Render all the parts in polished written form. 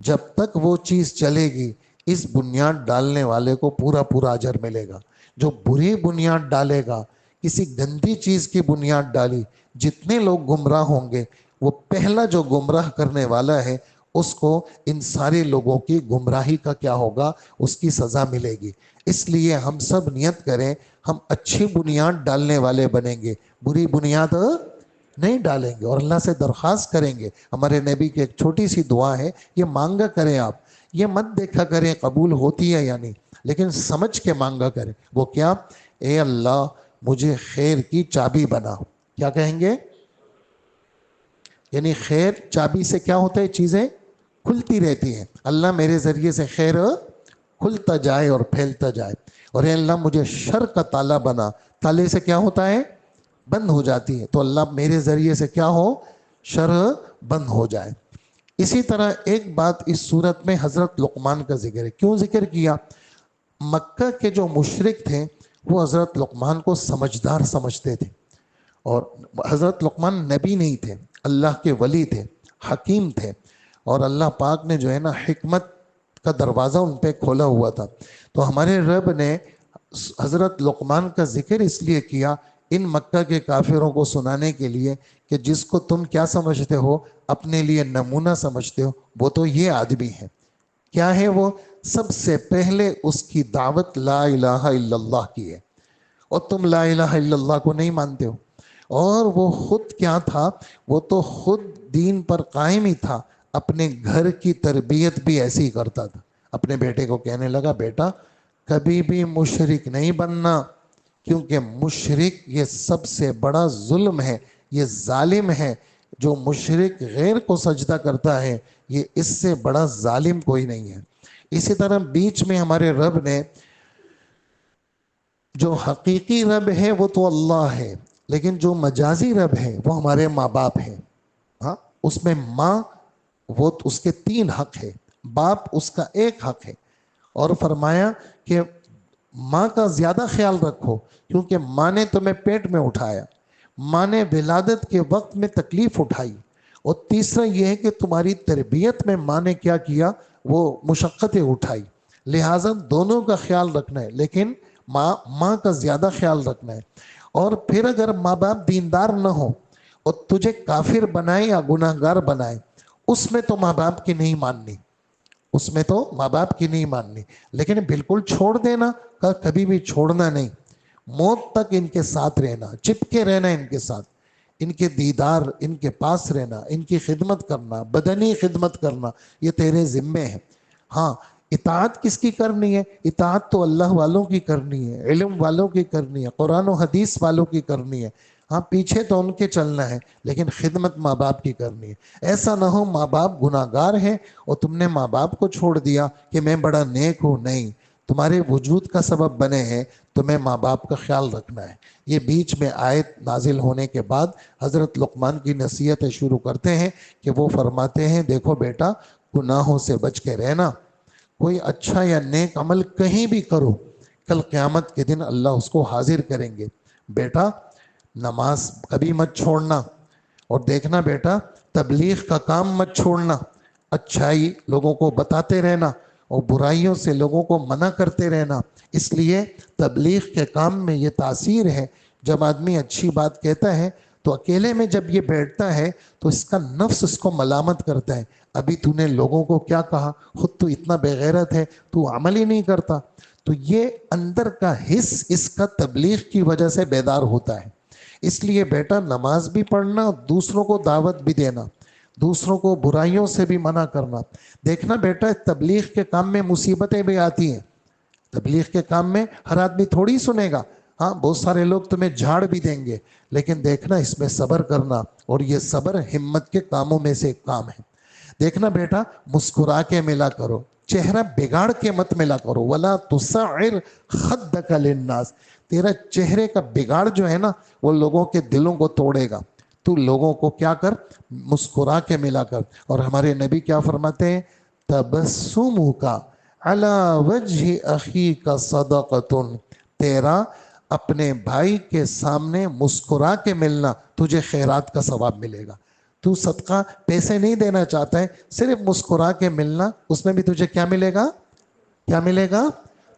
جب تک وہ چیز چلے گی اس بنیاد ڈالنے والے کو پورا پورا اجر ملے گا. جو بری بنیاد ڈالے گا، کسی گندی چیز کی بنیاد ڈالی، جتنے لوگ گمراہ ہوں گے، وہ پہلا جو گمراہ کرنے والا ہے اس کو ان سارے لوگوں کی گمراہی کا کیا ہوگا، اس کی سزا ملے گی. اس لیے ہم سب نیت کریں ہم اچھی بنیاد ڈالنے والے بنیں گے، بری بنیاد نہیں ڈالیں گے. اور اللہ سے درخواست کریں گے. ہمارے نبی کی ایک چھوٹی سی دعا ہے، یہ مانگا کریں آپ. یہ مت دیکھا کریں قبول ہوتی ہے یا نہیں، لیکن سمجھ کے مانگا کریں. وہ کیا؟ اے اللہ مجھے خیر کی چابی بنا. کیا کہیں گے؟ یعنی خیر چابی سے کیا ہوتا ہے، چیزیں کھلتی رہتی ہیں. اللہ میرے ذریعے سے خیر کھلتا جائے اور پھیلتا جائے. اور اے اللہ مجھے شر کا تالا بنا. تالے سے کیا ہوتا ہے، بند ہو جاتی ہے. تو اللہ میرے ذریعے سے کیا ہو، شر بند ہو جائے. اسی طرح ایک بات اس صورت میں حضرت لقمان کا ذکر ہے. کیوں ذکر کیا؟ مکہ کے جو مشرک تھے وہ حضرت لقمان کو سمجھدار سمجھتے تھے. اور حضرت لقمان نبی نہیں تھے، اللہ کے ولی تھے، حکیم تھے. اور اللہ پاک نے جو ہے نا حکمت کا دروازہ ان پہ کھولا ہوا تھا. تو ہمارے رب نے حضرت لقمان کا ذکر اس لیے کیا ان مکہ کے کافروں کو سنانے کے لیے کہ جس کو تم کیا سمجھتے ہو، اپنے لیے نمونہ سمجھتے ہو، وہ تو یہ آدمی ہے. کیا ہے وہ؟ سب سے پہلے اس کی دعوت لا الہ الا اللہ کی ہے، اور تم لا الہ الا اللہ کو نہیں مانتے ہو. اور وہ خود کیا تھا، وہ تو خود دین پر قائم ہی تھا. اپنے گھر کی تربیت بھی ایسی ہی کرتا تھا. اپنے بیٹے کو کہنے لگا بیٹا کبھی بھی مشرک نہیں بننا، کیونکہ مشرک یہ سب سے بڑا ظلم ہے، یہ ظالم ہے. جو مشرک غیر کو سجدہ کرتا ہے یہ اس سے بڑا ظالم کوئی نہیں ہے. اسی طرح بیچ میں ہمارے رب نے، جو حقیقی رب ہے وہ تو اللہ ہے، لیکن جو مجازی رب ہے وہ ہمارے ماں باپ ہیں. ہاں، اس میں ماں وہ اس کے 3 حق ہے، باپ اس کا 1 حق ہے. اور فرمایا کہ ماں کا زیادہ خیال رکھو، کیونکہ ماں نے تمہیں پیٹ میں اٹھایا، ماں نے ولادت کے وقت میں تکلیف اٹھائی. اور تیسرا یہ ہے کہ تمہاری تربیت میں ماں نے کیا کیا، وہ مشقتیں اٹھائی. لہٰذا دونوں کا خیال رکھنا ہے، لیکن ماں کا زیادہ خیال رکھنا ہے. اور پھر اگر ماں باپ دیندار نہ ہو اور تجھے کافر بنائے یا گناہ گار بنائے، اس میں تو ماں باپ کی نہیں ماننی، اس میں تو ماں باپ کی نہیں ماننی. لیکن بالکل چھوڑ دینا، کبھی بھی چھوڑنا نہیں. موت تک ان کے ساتھ رہنا، چپکے رہنا ان کے ساتھ، ان کے دیدار، ان کے پاس رہنا، ان کی خدمت کرنا، بدنی خدمت کرنا، یہ تیرے ذمے ہے. ہاں، اطاعت کس کی کرنی ہے؟ اطاعت تو اللہ والوں کی کرنی ہے، علم والوں کی کرنی ہے، قرآن و حدیث والوں کی کرنی ہے. ہاں، پیچھے تو ان کے چلنا ہے، لیکن خدمت ماں باپ کی کرنی ہے. ایسا نہ ہو ماں باپ گناہ گار ہیں اور تم نے ماں باپ کو چھوڑ دیا کہ میں بڑا نیک ہوں. نہیں، تمہارے وجود کا سبب بنے ہیں، تمہیں ماں باپ کا خیال رکھنا ہے. یہ بیچ میں آیت نازل ہونے کے بعد حضرت لقمان کی نصیحتیں شروع کرتے ہیں کہ وہ فرماتے ہیں دیکھو بیٹا، گناہوں سے بچ کے رہنا. کوئی اچھا یا نیک عمل کہیں بھی کرو، کل قیامت کے دن اللہ اس کو حاضر کریں گے. بیٹا نماز کبھی مت چھوڑنا، اور دیکھنا بیٹا تبلیغ کا کام مت چھوڑنا. اچھائی لوگوں کو بتاتے رہنا اور برائیوں سے لوگوں کو منع کرتے رہنا. اس لیے تبلیغ کے کام میں یہ تاثیر ہے. جب آدمی اچھی بات کہتا ہے تو اکیلے میں جب یہ بیٹھتا ہے تو اس کا نفس اس کو ملامت کرتا ہے، ابھی تو نے لوگوں کو کیا کہا، خود تو اتنا بے غیرت ہے، تو عمل ہی نہیں کرتا. تو یہ اندر کا حس اس کا تبلیغ کی وجہ سے بیدار ہوتا ہے. اس لیے بیٹا نماز بھی پڑھنا، دوسروں کو دعوت بھی دینا، دوسروں کو برائیوں سے بھی منع کرنا. دیکھنا بیٹا تبلیغ کے کام میں مصیبتیں بھی آتی ہیں. تبلیغ کے کام میں ہر آدمی تھوڑی سنے گا. ہاں، بہت سارے لوگ تمہیں جھاڑ بھی دیں گے، لیکن دیکھنا اس میں صبر کرنا، اور یہ صبر ہمت کے کاموں میں سے ایک کام ہے. دیکھنا بیٹا مسکرا کے ملا کرو، چہرہ بگاڑ کے مت ملا کرو. ولا تصعر خدک للناس، تیرا چہرے کا بگاڑ جو ہے نا وہ لوگوں کے دلوں کو توڑے گا. تو لوگوں کو کیا کر، مسکرا کے ملا کر. اور ہمارے نبی کیا فرماتے ہیں، تبسمک علی وجہ اخیک صدقۃ، تیرا اپنے بھائی کے سامنے مسکرا کے ملنا تجھے خیرات کا ثواب ملے گا. تو صدقہ پیسے نہیں دینا چاہتا ہے، صرف مسکرا کے ملنا، اس میں بھی تجھے کیا ملے گا؟ کیا ملے گا؟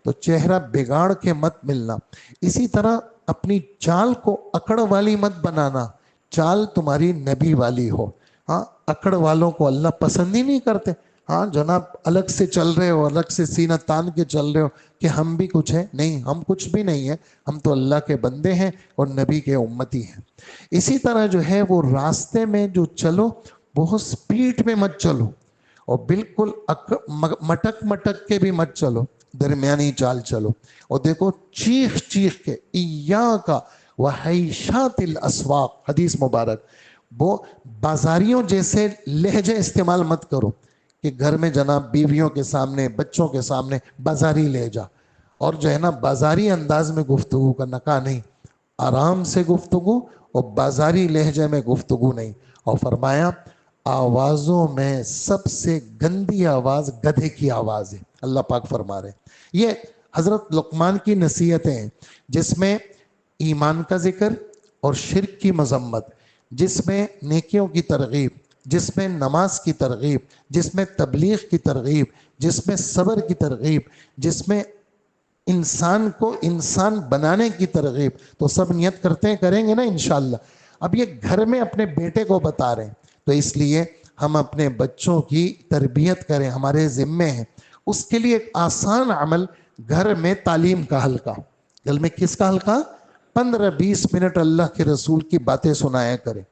تو چہرہ بگاڑ کے مت ملنا۔ اسی طرح اپنی چال کو اکڑ والی مت بنانا، چال تمہاری نبی والی ہو۔ ہاں، اکڑ والوں کو اللہ پسند ہی نہیں کرتے۔ ہاں جناب، الگ سے چل رہے ہو، الگ سے سینہ تان کے چل رہے ہو کہ ہم بھی کچھ ہیں، نہیں، ہم کچھ بھی نہیں ہیں، ہم تو اللہ کے بندے ہیں اور نبی کے امتی ہیں۔ اسی طرح جو ہے وہ راستے میں جو چلو، بہت سپیڈ میں مت چلو، اور بالکل مٹک مٹک کے بھی مت چلو، درمیانی چال چلو۔ اور دیکھو، چیخ چیخ کے، ایاک وحیشات الاسواق، حدیث مبارک، وہ بازاریوں جیسے لہجے استعمال مت کرو کہ گھر میں جناب بیویوں کے سامنے، بچوں کے سامنے بازاری لہجہ، اور جو ہے نا بازاری انداز میں گفتگو کرنا، کہا نہیں، آرام سے گفتگو اور بازاری لہجے میں گفتگو نہیں۔ اور فرمایا آوازوں میں سب سے گندی آواز گدھے کی آواز ہے، اللہ پاک فرما رہے ہیں۔ یہ حضرت لقمان کی نصیحتیں ہیں، جس میں ایمان کا ذکر اور شرک کی مذمت، جس میں نیکیوں کی ترغیب، جس میں نماز کی ترغیب، جس میں تبلیغ کی ترغیب، جس میں صبر کی ترغیب، جس میں انسان کو انسان بنانے کی ترغیب۔ تو سب نیت کرتے ہیں، کریں گے نا انشاءاللہ۔ اب یہ گھر میں اپنے بیٹے کو بتا رہے ہیں، تو اس لیے ہم اپنے بچوں کی تربیت کریں، ہمارے ذمے ہیں۔ اس کے لیے ایک آسان عمل، گھر میں تعلیم کا حلقہ۔ گھر میں کس کا حلقہ؟ 15-20 منٹ اللہ کے رسول کی باتیں سنایا کریں،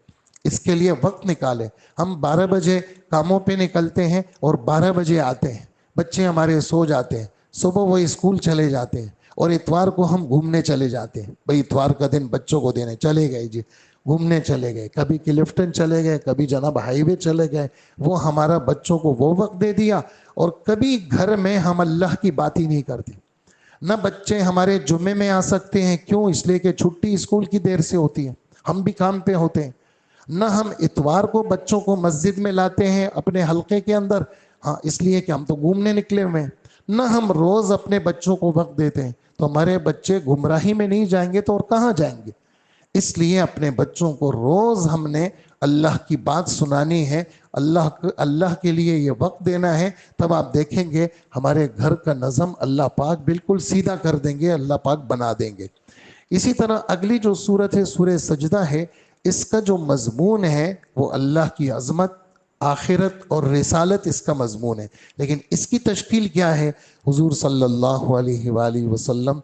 اس کے لیے وقت نکالیں۔ ہم 12 بجے کاموں پہ نکلتے ہیں اور 12 بجے آتے ہیں، بچے ہمارے سو جاتے ہیں، صبح وہ اسکول چلے جاتے ہیں، اور اتوار کو ہم گھومنے چلے جاتے ہیں۔ بھئی اتوار کا دن بچوں کو دینے چلے گئے، جی گھومنے چلے گئے، کبھی کلفٹن چلے گئے، کبھی جناب ہائی وے چلے گئے، وہ ہمارا بچوں کو وہ وقت دے دیا، اور کبھی گھر میں ہم اللہ کی بات ہی نہیں کرتے۔ نہ بچے ہمارے جمعے میں آ سکتے ہیں، کیوں؟ اس لیے کہ چھٹی اسکول کی دیر سے ہوتی ہے، ہم بھی کام پہ ہوتے ہیں۔ نہ ہم اتوار کو بچوں کو مسجد میں لاتے ہیں اپنے حلقے کے اندر، ہاں اس لیے کہ ہم تو گھومنے نکلے ہوئے ہیں۔ نہ ہم روز اپنے بچوں کو وقت دیتے ہیں، تو ہمارے بچے گمراہی میں نہیں جائیں گے تو اور کہاں جائیں گے؟ اس لیے اپنے بچوں کو روز ہم نے اللہ کی بات سنانی ہے، اللہ کے لیے یہ وقت دینا ہے، تب آپ دیکھیں گے ہمارے گھر کا نظم اللہ پاک بالکل سیدھا کر دیں گے، اللہ پاک بنا دیں گے۔ اسی طرح اگلی جو سورت ہے، سورہ سجدہ ہے، اس کا جو مضمون ہے وہ اللہ کی عظمت، آخرت اور رسالت اس کا مضمون ہے۔ لیکن اس کی تشکیل کیا ہے؟ حضور صلی اللہ علیہ وآلہ وسلم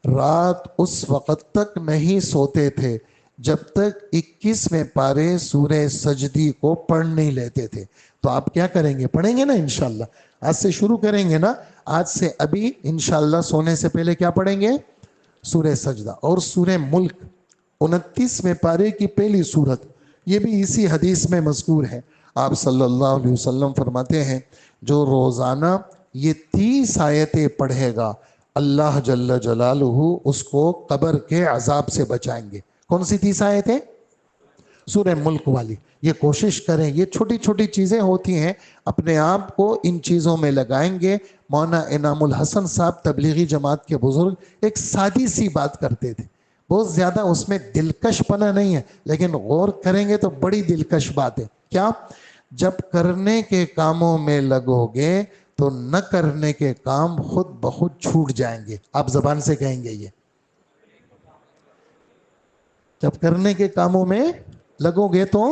رات اس وقت تک نہیں سوتے تھے جب تک 21ویں پارے سورہ سجدی کو پڑھ نہیں لیتے تھے۔ تو آپ کیا کریں گے؟ پڑھیں گے نا انشاءاللہ، آج سے شروع کریں گے نا، آج سے ابھی انشاءاللہ سونے سے پہلے کیا پڑھیں گے؟ سورہ سجدہ اور سورہ ملک، 29ویں پارے کی پہلی سورت، یہ بھی اسی حدیث میں مذکور ہے۔ آپ صلی اللہ علیہ وسلم فرماتے ہیں جو روزانہ یہ 30 آیتیں پڑھے گا، اللہ جل جلالہ اس کو قبر کے عذاب سے بچائیں گے۔ کون سی 30 آیتیں؟ سورہ ملک والی۔ یہ کوشش کریں، یہ چھوٹی چھوٹی چیزیں ہوتی ہیں، اپنے آپ کو ان چیزوں میں لگائیں گے۔ مولانا انعام الحسن صاحب تبلیغی جماعت کے بزرگ ایک سادی سی بات کرتے تھے، بہت زیادہ اس میں دلکش پنا نہیں ہے، لیکن غور کریں گے تو بڑی دلکش بات ہے۔ کیا؟ جب کرنے کے کاموں میں لگو گے تو نہ کرنے کے کام خود بخود چھوٹ جائیں گے۔ آپ زبان سے کہیں گے یہ، جب کرنے کے کاموں میں لگو گے تو،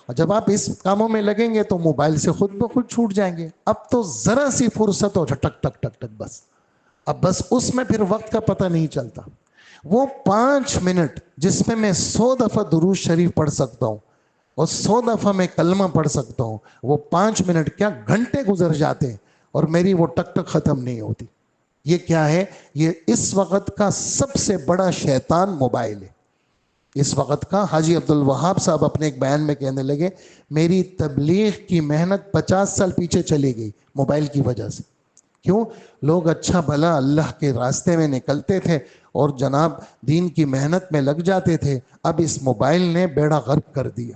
جب آپ اس کاموں میں لگیں گے تو موبائل سے خود بخود چھوٹ جائیں گے۔ اب تو ذرا سی فرصت ہو، ٹک ٹک ٹک ٹک، بس اب بس اس میں پھر وقت کا پتہ نہیں چلتا۔ وہ 5 منٹ جس میں 100 دفعہ درود شریف پڑھ سکتا ہوں اور 100 دفعہ میں کلمہ پڑھ سکتا ہوں، وہ 5 منٹ کیا گھنٹے گزر جاتے ہیں اور میری وہ ٹک ٹک ختم نہیں ہوتی۔ یہ کیا ہے؟ یہ اس وقت کا سب سے بڑا شیطان موبائل ہے۔ اس وقت کا حاجی عبد الوہاب صاحب اپنے ایک بیان میں کہنے لگے میری تبلیغ کی محنت 50 سال پیچھے چلی گئی موبائل کی وجہ سے۔ کیوں؟ لوگ اچھا بھلا اللہ کے راستے میں نکلتے تھے اور جناب دین کی محنت میں لگ جاتے تھے، اب اس موبائل نے بیڑا غرق کر دیا۔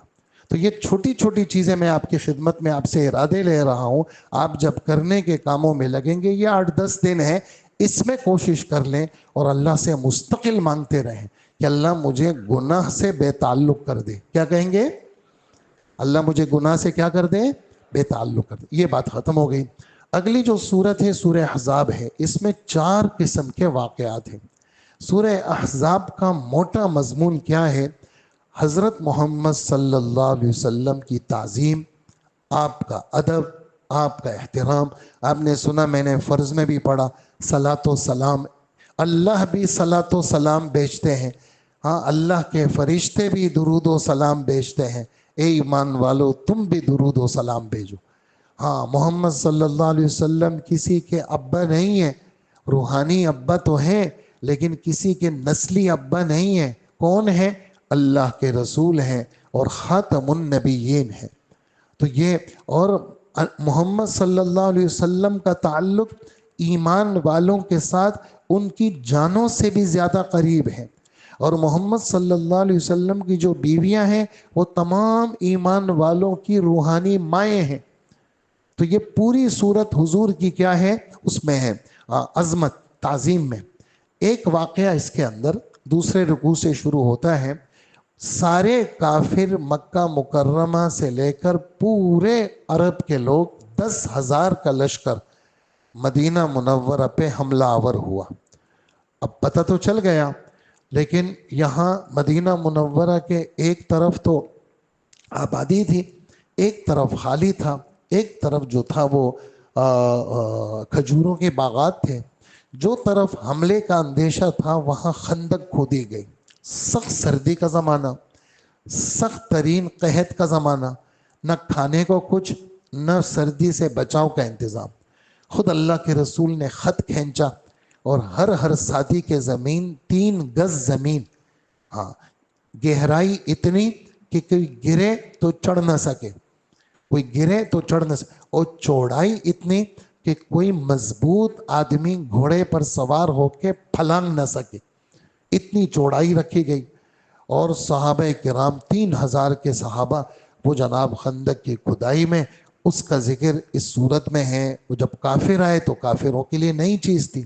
تو یہ چھوٹی چھوٹی چیزیں میں آپ کی خدمت میں آپ سے ارادے لے رہا ہوں، آپ جب کرنے کے کاموں میں لگیں گے، یہ 8-10 دن ہے، اس میں کوشش کر لیں اور اللہ سے مستقل مانگتے رہیں کہ اللہ مجھے گناہ سے بے تعلق کر دے۔ کیا کہیں گے؟ اللہ مجھے گناہ سے کیا کر دے؟ بے تعلق کر دے. یہ بات ختم ہو گئی. اگلی جو صورت ہے سورہ احزاب ہے. اس میں 4 قسم کے واقعات ہیں. سورہ احزاب کا موٹا مضمون کیا ہے؟ حضرت محمد صلی اللہ علیہ وسلم کی تعظیم، آپ کا ادب، آپ کا احترام. آپ نے سنا، میں نے فرض میں بھی پڑھا، صلاۃ و سلام. اللہ بھی صلاۃ و سلام بھیجتے ہیں. ہاں، اللہ کے فرشتے بھی درود و سلام بھیجتے ہیں. اے ایمان والو، تم بھی درود و سلام بھیجو. ہاں، محمد صلی اللہ علیہ وسلم کسی کے ابا نہیں ہیں. روحانی ابا تو ہیں لیکن کسی کے نسلی ابا نہیں ہیں. کون ہیں؟ اللہ کے رسول ہیں اور خاتم النبیین ہیں. تو یہ، اور محمد صلی اللہ علیہ وسلم کا تعلق ایمان والوں کے ساتھ ان کی جانوں سے بھی زیادہ قریب ہے. اور محمد صلی اللہ علیہ وسلم کی جو بیویاں ہیں وہ تمام ایمان والوں کی روحانی مائیں ہیں. تو یہ پوری صورت حضور کی کیا ہے؟ اس میں ہے عظمت، تعظیم میں. ایک واقعہ اس کے اندر دوسرے رکوع سے شروع ہوتا ہے. سارے کافر مکہ مکرمہ سے لے کر پورے عرب کے لوگ 10,000 کا لشکر مدینہ منورہ پہ حملہ آور ہوا. اب پتہ تو چل گیا، لیکن یہاں مدینہ منورہ کے ایک طرف تو آبادی تھی، ایک طرف خالی تھا، ایک طرف جو تھا وہ کھجوروں کے باغات تھے. جو طرف حملے کا اندیشہ تھا وہاں خندق کھودی گئی. سخت سردی کا زمانہ، سخت ترین قحط کا زمانہ، نہ کھانے کو کچھ، نہ سردی سے بچاؤ کا انتظام. خود اللہ کے رسول نے خط کھینچا اور ہر ساتھی کے زمین 3 گز زمین، ہاں، گہرائی اتنی کہ کوئی گرے تو چڑھ نہ سکے، کوئی گرے تو چڑھ نہ سکے، اور چوڑائی اتنی کہ کوئی مضبوط آدمی گھوڑے پر سوار ہو کے پھلانگ نہ سکے، اتنی چوڑائی رکھی گئی. اور صحابہ کرام 3,000 کے صحابہ وہ جناب خندق کی کھدائی میں، اس کا ذکر اس صورت میں ہے. وہ جب کافر آئے تو کافروں کے لیے نئی چیز تھی.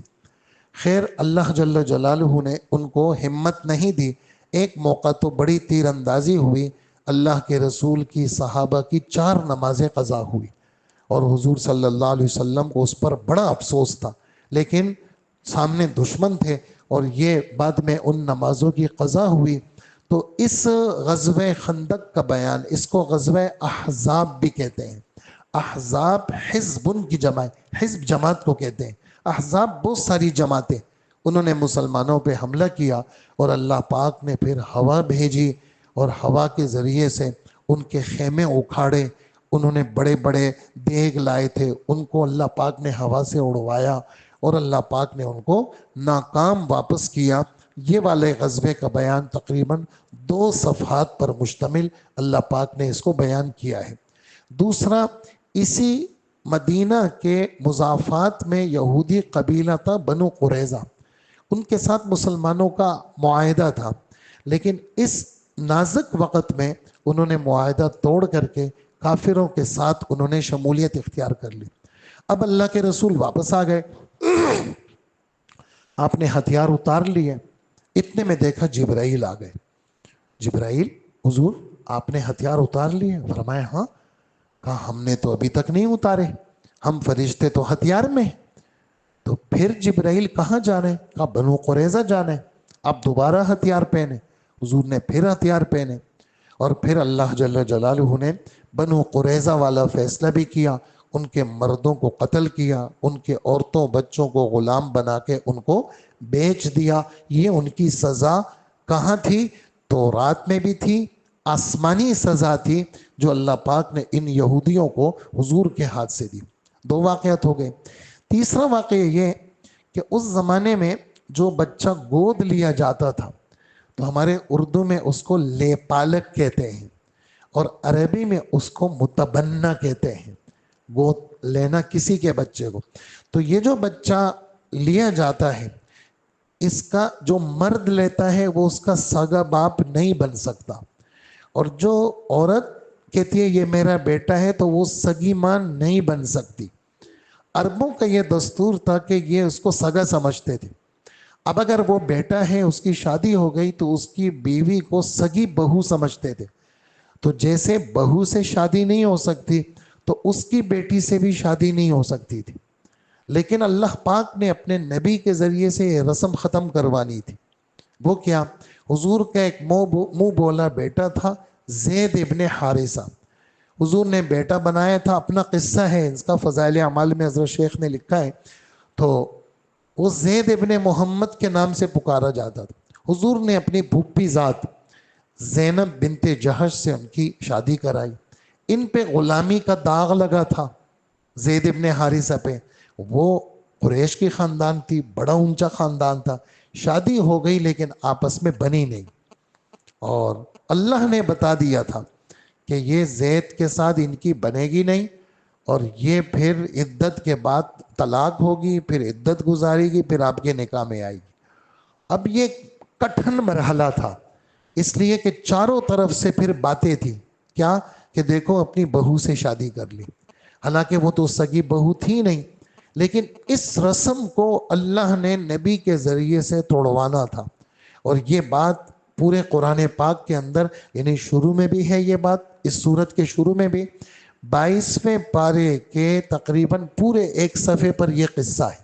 خیر، اللہ جل جلالہ نے ان کو ہمت نہیں دی. ایک موقع تو بڑی تیر اندازی ہوئی، اللہ کے رسول کی صحابہ کی 4 نمازیں قضا ہوئی اور حضور صلی اللہ علیہ وسلم کو اس پر بڑا افسوس تھا، لیکن سامنے دشمن تھے اور یہ بعد میں ان نمازوں کی قضا ہوئی. تو اس غزوہ خندق کا بیان، اس کو غزوہ احزاب بھی کہتے ہیں. احزاب حزب کی جمع، حزب جماعت کو کہتے ہیں. احزاب بہت ساری جماعتیں، انہوں نے مسلمانوں پہ حملہ کیا اور اللہ پاک نے پھر ہوا بھیجی اور ہوا کے ذریعے سے ان کے خیمے اکھاڑے. انہوں نے بڑے بڑے دیگ لائے تھے، ان کو اللہ پاک نے ہوا سے اڑوایا اور اللہ پاک نے ان کو ناکام واپس کیا. یہ والے غزوے کا بیان تقریباً 2 صفحات پر مشتمل اللہ پاک نے اس کو بیان کیا ہے. دوسرا، اسی مدینہ کے مضافات میں یہودی قبیلہ تھا بنو قریظہ، ان کے ساتھ مسلمانوں کا معاہدہ تھا، لیکن اس نازک وقت میں انہوں نے معاہدہ توڑ کر کے کافروں کے ساتھ انہوں نے شمولیت اختیار کر لی. اب اللہ کے رسول واپس آ گئے، آپ نے ہتھیار اتار لیے. اتنے میں دیکھا جبرائیل آ گئے. جبرائیل، حضور آپ نے ہتھیار اتار لیے؟ فرمایا ہاں. کہا ہم نے تو ابھی تک نہیں اتارے، ہم فرشتے تو ہتھیار میں. تو پھر جبرائیل کہاں جانے؟ کہا بنو قریظہ جانے. اب دوبارہ ہتھیار پہنے. حضور نے پھر ہتھیار پہنے اور پھر اللہ جل جلالہ نے بنو قریظہ والا فیصلہ بھی کیا. ان کے مردوں کو قتل کیا، ان کے عورتوں بچوں کو غلام بنا کے ان کو بیچ دیا. یہ ان کی سزا کہاں تھی؟ تورات میں بھی تھی، آسمانی سزا تھی جو اللہ پاک نے ان یہودیوں کو حضور کے ہاتھ سے دی. 2 واقعات ہو گئے. تیسرا واقعہ یہ کہ اس زمانے میں جو بچہ گود لیا جاتا تھا تو ہمارے اردو میں اس کو لے پالک کہتے ہیں اور عربی میں اس کو متبنہ کہتے ہیں، گود لینا کسی کے بچے کو. تو یہ جو بچہ لیا جاتا ہے، اس کا جو مرد لیتا ہے وہ اس کا سگا باپ نہیں بن سکتا، اور جو عورت کہتی ہے یہ میرا بیٹا ہے تو وہ سگی ماں نہیں بن سکتی. عربوں کا یہ دستور تھا کہ یہ اس کو سگا سمجھتے تھے. اب اگر وہ بیٹا ہے، اس کی شادی ہو گئی تو اس کی بیوی کو سگی بہو سمجھتے تھے. تو جیسے بہو سے شادی نہیں ہو سکتی تو اس کی بیٹی سے بھی شادی نہیں ہو سکتی تھی، لیکن اللہ پاک نے اپنے نبی کے ذریعے سے یہ رسم ختم کروانی تھی۔ وہ کیا؟ حضور کا ایک منہ بولا بیٹا تھا، زید ابن حارثہ۔ حضور نے بیٹا بنایا تھا، اپنا قصہ ہے، اس کا فضائل اعمال میں حضرت شیخ نے لکھا ہے۔ تو وہ زید ابن محمد کے نام سے پکارا جاتا تھا۔ حضور نے اپنی پھوپھی ذات زینب بنت جہش سے ان کی شادی کرائی۔ ان پہ غلامی کا داغ لگا تھا، زید ابن حارثہ پہ۔ وہ قریش کی خاندان تھی، بڑا اونچا خاندان تھا۔ شادی ہو گئی لیکن آپس میں بنی نہیں، اور اللہ نے بتا دیا تھا کہ یہ زید کے ساتھ ان کی بنے گی نہیں، اور یہ پھر عدت کے بعد طلاق ہوگی، پھر عدت گزارے گی، پھر آپ کے نکاح میں آئے گی۔ اب یہ کٹھن مرحلہ تھا، اس لیے کہ چاروں طرف سے پھر باتیں تھی کیا کہ دیکھو اپنی بہو سے شادی کر لی، حالانکہ وہ تو سگی بہو تھی نہیں، لیکن اس رسم کو اللہ نے نبی کے ذریعے سے توڑوانا تھا۔ اور یہ بات پورے قرآن پاک کے اندر، یعنی شروع میں بھی ہے یہ بات، اس سورت کے شروع میں بھی 22ویں پارے کے تقریباً پورے ایک صفحے پر یہ قصہ ہے،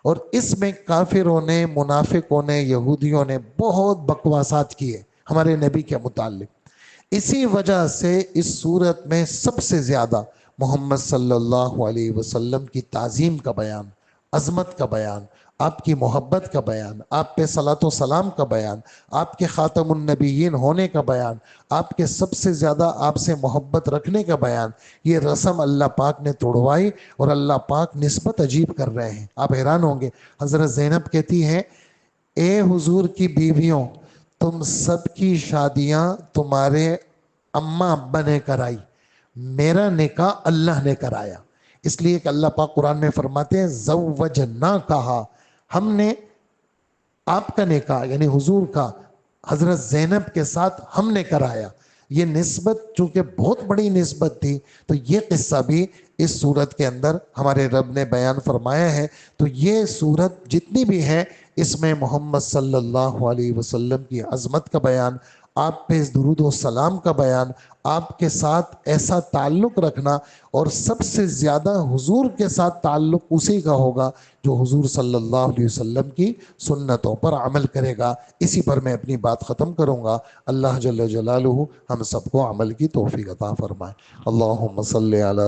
اور اس میں کافروں نے، منافقوں نے، یہودیوں نے بہت بکواسات کیے ہمارے نبی کے متعلق۔ اسی وجہ سے اس صورت میں سب سے زیادہ محمد صلی اللہ علیہ وسلم کی تعظیم کا بیان، عظمت کا بیان، آپ کی محبت کا بیان، آپ پہ صلاۃ و سلام کا بیان، آپ کے خاتم النبیین ہونے کا بیان، آپ کے سب سے زیادہ آپ سے محبت رکھنے کا بیان، یہ رسم اللہ پاک نے توڑوائی، اور اللہ پاک نسبت عجیب کر رہے ہیں۔ آپ حیران ہوں گے، حضرت زینب کہتی ہے اے حضور کی بیویوں، تم سب کی شادیاں تمہارے اماں ابا نے کرائی، میرا نکاح اللہ نے کرایا۔ اس لیے کہ اللہ پاک قرآن میں فرماتے ہیں زوجنا کہا، ہم نے آپ کا نکاح یعنی حضور کا حضرت زینب کے ساتھ ہم نے کرایا۔ یہ نسبت چونکہ بہت بڑی نسبت تھی، تو یہ قصہ بھی اس صورت کے اندر ہمارے رب نے بیان فرمایا ہے۔ تو یہ صورت جتنی بھی ہے، اس میں محمد صلی اللہ علیہ وسلم کی عظمت کا بیان، آپ پہ درود و سلام کا بیان، آپ کے ساتھ ایسا تعلق رکھنا، اور سب سے زیادہ حضور کے ساتھ تعلق اسی کا ہوگا جو حضور صلی اللہ علیہ وسلم کی سنتوں پر عمل کرے گا۔ اسی پر میں اپنی بات ختم کروں گا۔ اللہ جل جلالہ ہم سب کو عمل کی توفیق عطا فرمائے۔ اللہم صلی علی